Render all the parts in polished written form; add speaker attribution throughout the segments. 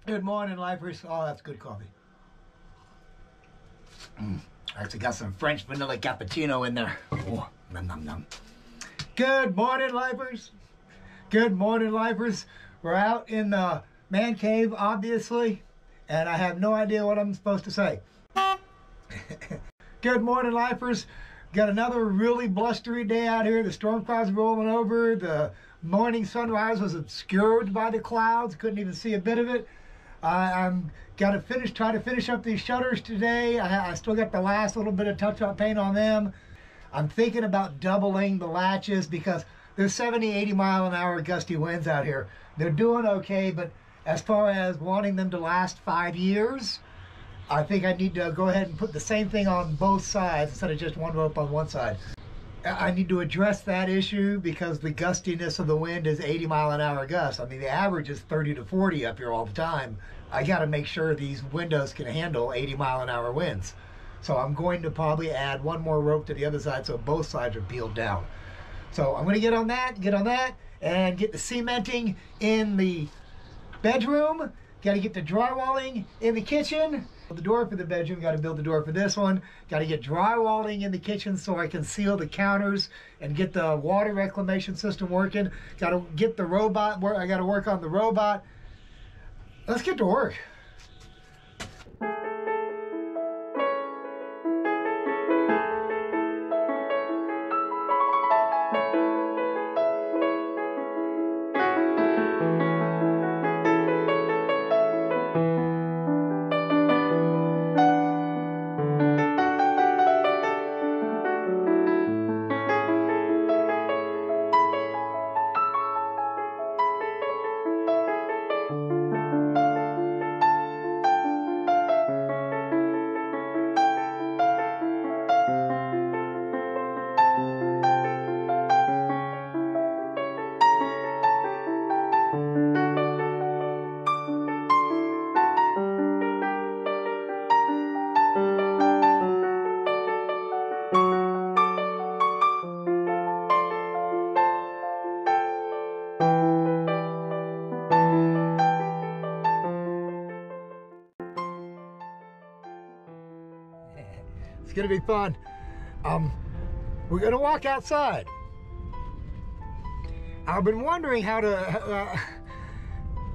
Speaker 1: Good morning, lifers. Oh, that's good coffee. I actually got some French vanilla cappuccino in there. Oh, nom nom nom. Good morning, lifers. Good morning, lifers. We're out in the man cave, obviously, and I have no idea what I'm supposed to say. Good morning, lifers. Got another really blustery day out here. The storm clouds rolling over. The morning sunrise was obscured by the clouds. Couldn't even see a bit of it. I'm trying to finish up these shutters today. I still got the last little bit of touch-up paint on them. I'm thinking about doubling the latches because there's 70, 80 mile an hour gusty winds out here. They're doing okay, but as far as wanting them to last 5 years, I think I need to go ahead and put the same thing on both sides instead of just one rope on one side. I need to address that issue because the gustiness of the wind is 80 mile an hour gusts. I mean, the average is 30 to 40 up here all the time. I got to make sure these windows can handle 80 mile an hour winds. So I'm going to probably add one more rope to the other side so both sides are peeled down. So I'm going to get on that, and get the cementing in the bedroom. Got to get the drywalling in the kitchen. The door for the bedroom, got to build the door for this one. Got to get drywalling in the kitchen so I can seal the counters and get the water reclamation system working. Got to get the robot, I got to work on the robot. Let's get to work. It's gonna be fun. We're gonna walk outside. I've been wondering how to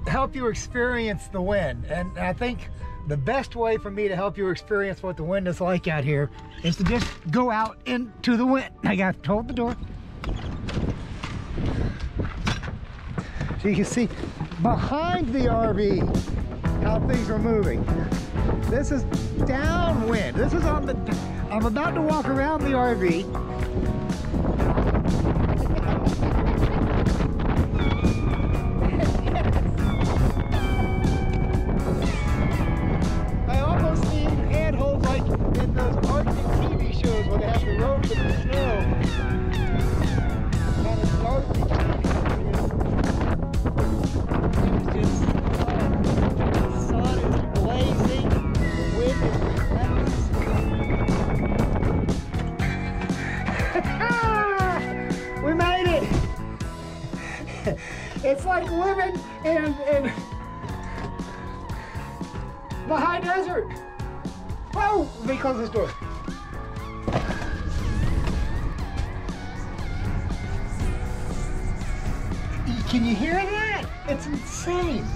Speaker 1: help you experience the wind, and I think the best way for me to help you experience what the wind is like out here is to just go out into the wind. I got to hold the door. So you can see behind the RV how things are moving. This is downwind. This is on the, I'm about to walk around the RV. I almost need handholds like in those Arctic TV shows where they have the ropes in the snow. And it's Arctic TV. The sun is blazing. We made it! It's like living in the high desert. Whoa! Let me close this door. Can you hear that? It's insane.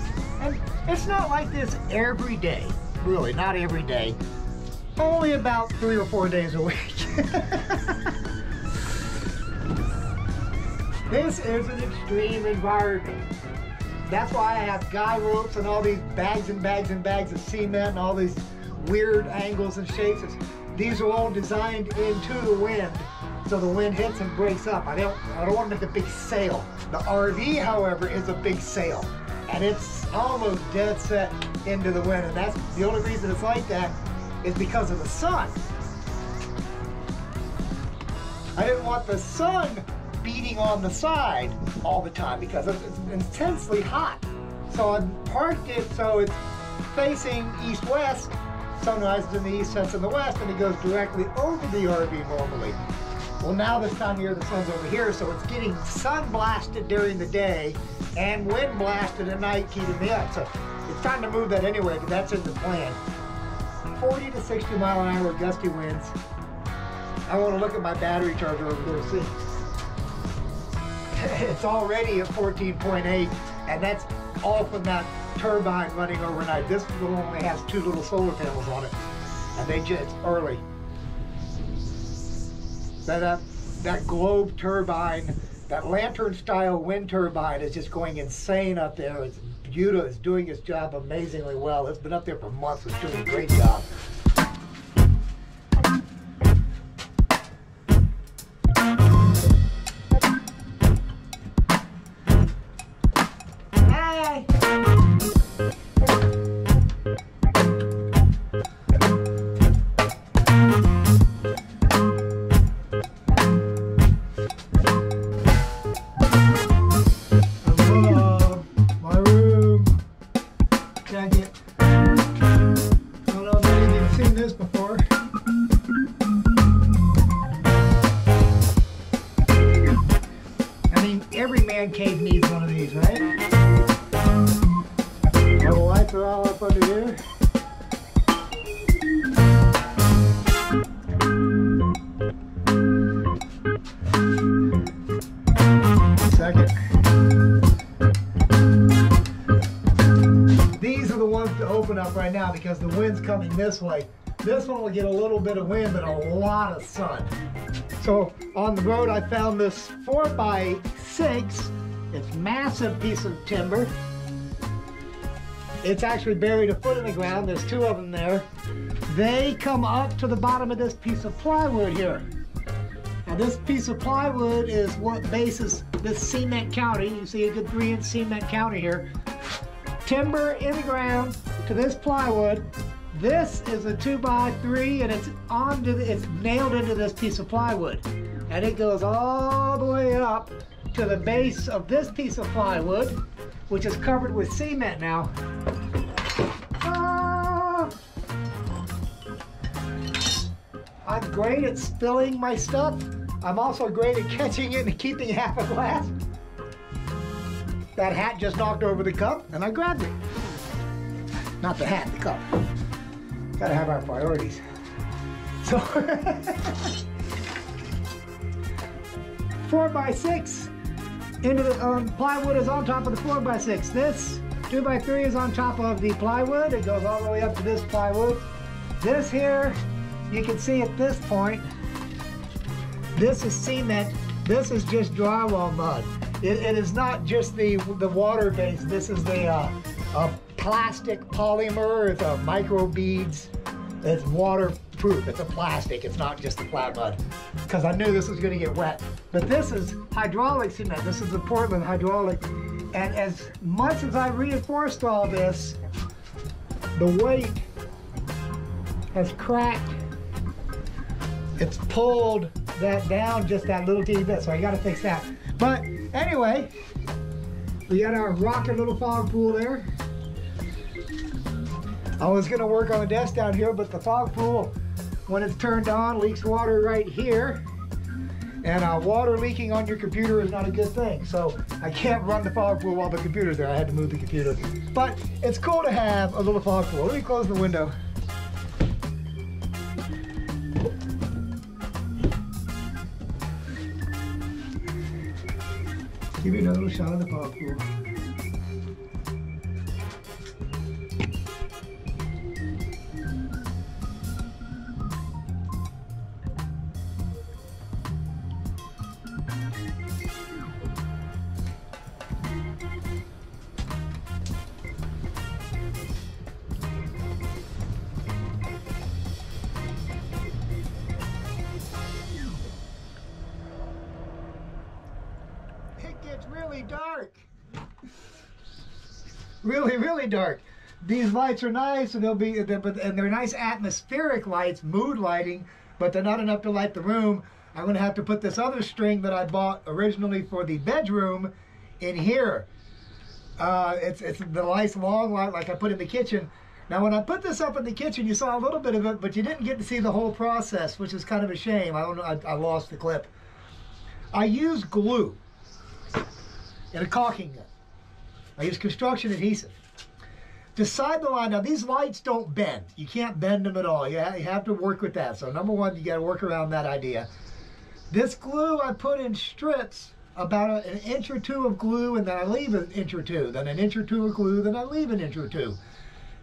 Speaker 1: And it's not like this every day. Really, not every day. Only about 3 or 4 days a week. This is an extreme environment. That's why I have guy ropes and all these bags and bags and bags of cement and all these weird angles and shapes. These are all designed into the wind, so the wind hits and breaks up. I don't want to make a big sail. The RV, however, is a big sail, and it's almost dead set into the wind, and that's the only reason it's like that is because of the sun. I didn't want the sun beating on the side all the time because it's intensely hot. So I parked it so it's facing east-west. Sun rises in the east, sets in the west, and it goes directly over the RV normally. Well, now this time of year the sun's over here, so it's getting sun blasted during the day and wind blasted at night, keeping me up. So it's time to move that anyway, because that's in the plan. 40 to 60 mile an hour gusty winds. I want to look at my battery charger over there, see. It's already at 14.8, and that's all from that turbine running overnight. This one only has 2 little solar panels on it, and it's early. That Globe turbine, that lantern-style wind turbine is just going insane up there. It's beautiful. It's doing its job amazingly well. It's been up there for months. It's doing a great job. Every man cave needs one of these, right? The lights are all up under here. Second. These are the ones to open up right now because the wind's coming this way. This one will get a little bit of wind but a lot of sun. So on the road I found this 4x6. It's a massive piece of timber. It's actually buried a foot in the ground. There's 2 of them there. They come up to the bottom of this piece of plywood here. Now this piece of plywood is what bases this cement county. You see a good 3-inch cement county here. Timber in the ground to this plywood. This is a 2x3 and it's nailed into this piece of plywood. And it goes all the way up to the base of this piece of plywood, which is covered with cement now. I'm great at spilling my stuff. I'm also great at catching it and keeping half a glass. That hat just knocked over the cup and I grabbed it. Not the hat, the cup. Gotta have our priorities. So 4x6 into the plywood is on top of the 4x6. This 2x3 is on top of the plywood. It goes all the way up to this plywood. This here, you can see at this point, this is cement. This is just drywall mud. It is not just the water base. This is the plastic polymer. It's a micro beads. It's waterproof. It's a plastic. It's not just the flat mud. Because I knew this was going to get wet. But this is hydraulic cement. This is the Portland hydraulic. And as much as I reinforced all this, the weight has cracked. It's pulled that down just that little teeny bit. So I got to fix that. But anyway, we got our rocking little fog pool there. I was going to work on the desk down here, but the fog pool, when it's turned on, leaks water right here. And water leaking on your computer is not a good thing. So I can't run the fog pool while the computer's there. I had to move the computer. But it's cool to have a little fog pool. Let me close the window. Give you another little shot of the fog pool. It's really dark. Really dark. These lights are nice, and they're nice atmospheric lights, mood lighting, but they're not enough to light the room. I'm going to have to put this other string that I bought originally for the bedroom in here. It's the nice long light like I put in the kitchen. Now, when I put this up in the kitchen, you saw a little bit of it, but you didn't get to see the whole process, which is kind of a shame. I don't know, I lost the clip. I use glue in a caulking gun. I use construction adhesive. To side the line, now these lights don't bend. You can't bend them at all. You have to work with that. So number one, you got to work around that idea. This glue I put in strips, about an inch or two of glue, and then I leave an inch or two, then an inch or two of glue, then I leave an inch or two.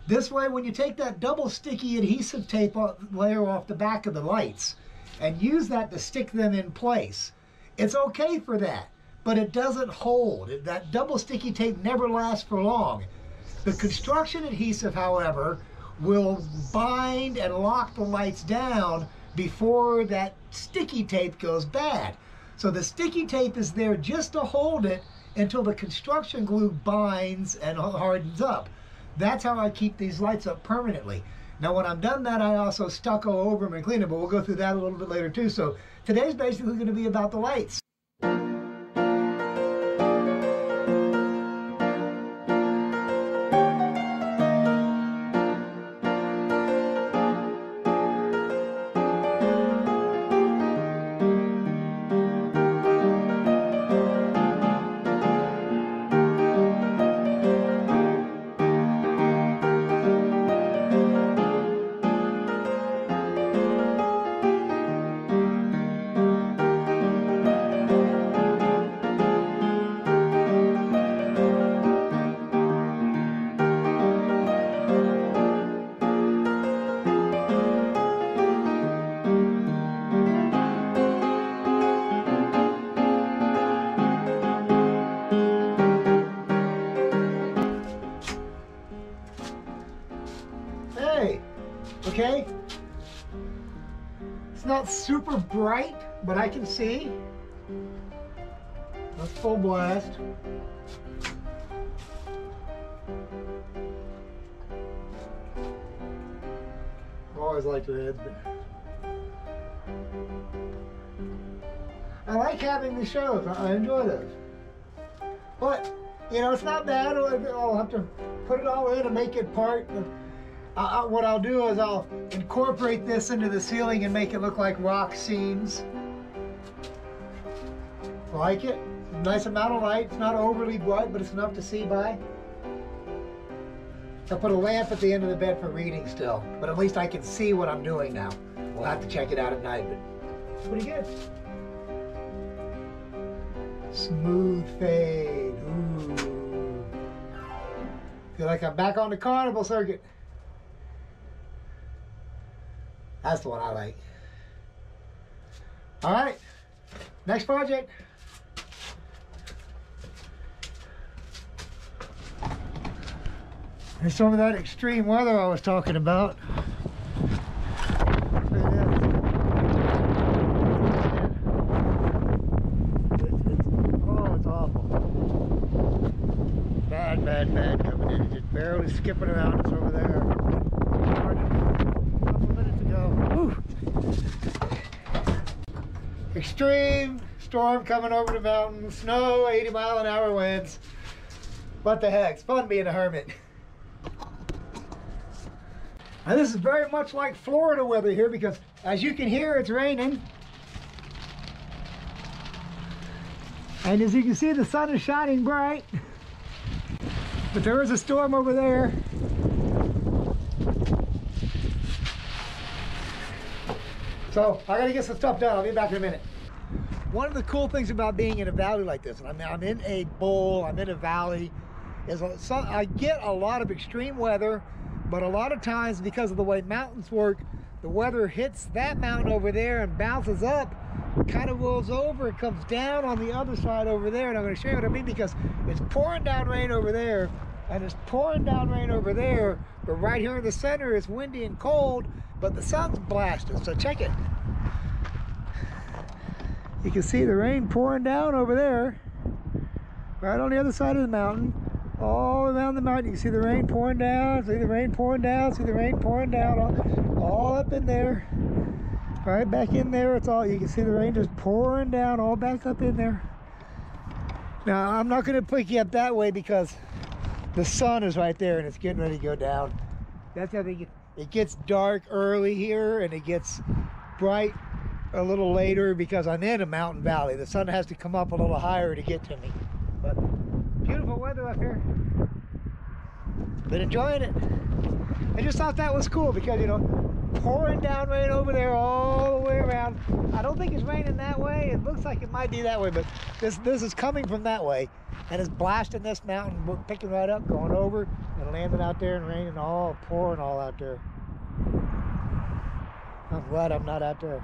Speaker 1: This way, when you take that double sticky adhesive tape layer off the back of the lights and use that to stick them in place, it's okay for that, but it doesn't hold. That double sticky tape never lasts for long. The construction adhesive, however, will bind and lock the lights down before that sticky tape goes bad. So the sticky tape is there just to hold it until the construction glue binds and hardens up. That's how I keep these lights up permanently. Now, when I'm done that, I also stucco over them and clean them, but we'll go through that a little bit later too. So today's basically going to be about the lights. Okay, it's not super bright, but I can see. That's full blast. I always like reds, but I like having the shows. I enjoy those. But, you know, it's not bad. I'll have to put it all in and make it part of. What I'll do is I'll incorporate this into the ceiling and make it look like rock scenes. Like it? Nice amount of light. It's not overly bright, but it's enough to see by. I'll put a lamp at the end of the bed for reading still, but at least I can see what I'm doing now. We'll have to check it out at night, but it's pretty good. Smooth fade. Ooh. Feel like I'm back on the carnival circuit. That's the one I like. All right, next project. There's some of that extreme weather I was talking about. Oh, it's awful. Bad, bad, bad coming in. It's just barely skipping around. It's over there. Extreme storm coming over the mountain, snow, 80-mile-an-hour winds. What the heck? It's fun being a hermit. And this is very much like Florida weather here because, as you can hear, it's raining. And as you can see, the sun is shining bright. But there is a storm over there. So I gotta get some stuff done. I'll be back in a minute. One of the cool things about being in a valley like this, and I'm in a bowl, I'm in a valley, is I get a lot of extreme weather, but a lot of times because of the way mountains work, the weather hits that mountain over there and bounces up, kind of rolls over, and comes down on the other side over there. And I'm going to show you what I mean, because it's pouring down rain over there, and it's pouring down rain over there, but right here in the center is windy and cold, but the sun's blasting. So check it. You can see the rain pouring down over there, right on the other side of the mountain, all around the mountain. You can see the rain pouring down, see the rain pouring down, see the rain pouring down, all up in there. Right back in there, it's all, you can see the rain just pouring down all back up in there. Now, I'm not going to pick you up that way because the sun is right there and it's getting ready to go down. That's how it gets dark early here and it gets bright a little later because I'm in a mountain valley. The sun has to come up a little higher to get to me. But beautiful weather up here. Been enjoying it. I just thought that was cool because, you know, pouring down rain over there all the way around. I don't think it's raining that way. It looks like it might be that way, but this is coming from that way and it's blasting this mountain, picking right up, going over and landing out there and raining all, pouring all out there. I'm glad I'm not out there.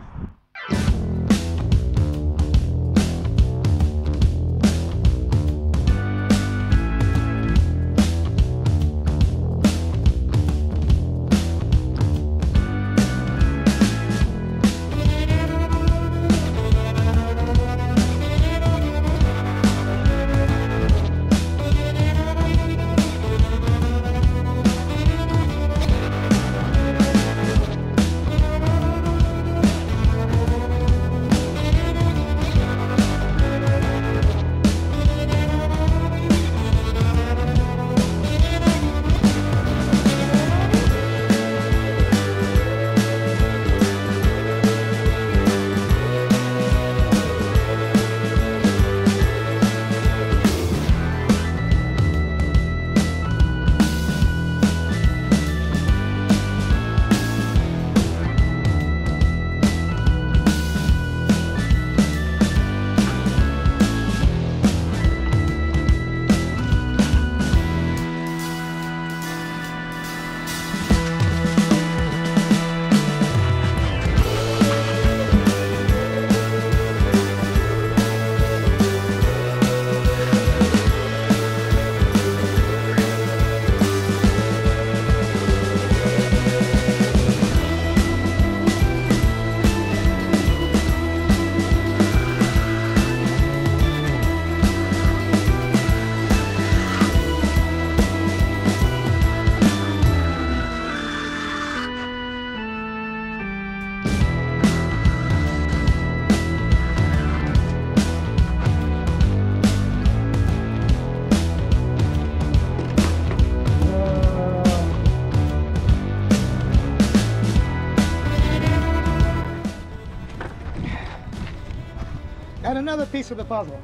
Speaker 1: And another piece of the puzzle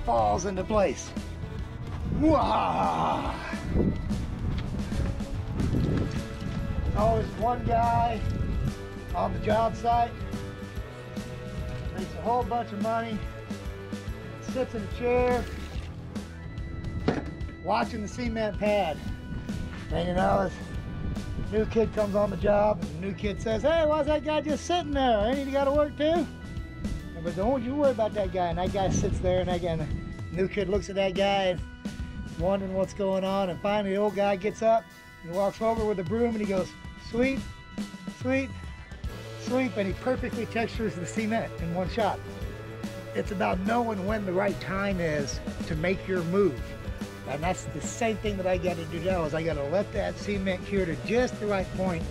Speaker 1: falls into place. Wah! Always one guy on the job site, makes a whole bunch of money, sits in a chair, watching the cement pad. And you know, this new kid comes on the job, and the new kid says, "Hey, why's that guy just sitting there? Ain't he got to work too?" But don't you worry about that guy. And that guy sits there, and that guy, and the new kid looks at that guy and wondering what's going on. And finally, the old guy gets up and he walks over with a broom and he goes, "Sweep, sweep, sweep," and he perfectly textures the cement in one shot. It's about knowing when the right time is to make your move. And that's the same thing that I got to do now, is I got to let that cement cure to just the right point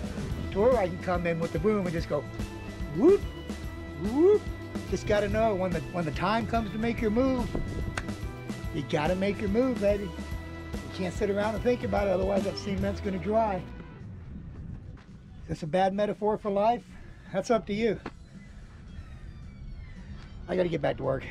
Speaker 1: to where I can come in with the broom and just go whoop, whoop. Just got to know when the time comes to make your move, you got to make your move, baby. You can't sit around and think about it, otherwise that cement's going to dry. Is this a bad metaphor for life? That's up to you. I got to get back to work.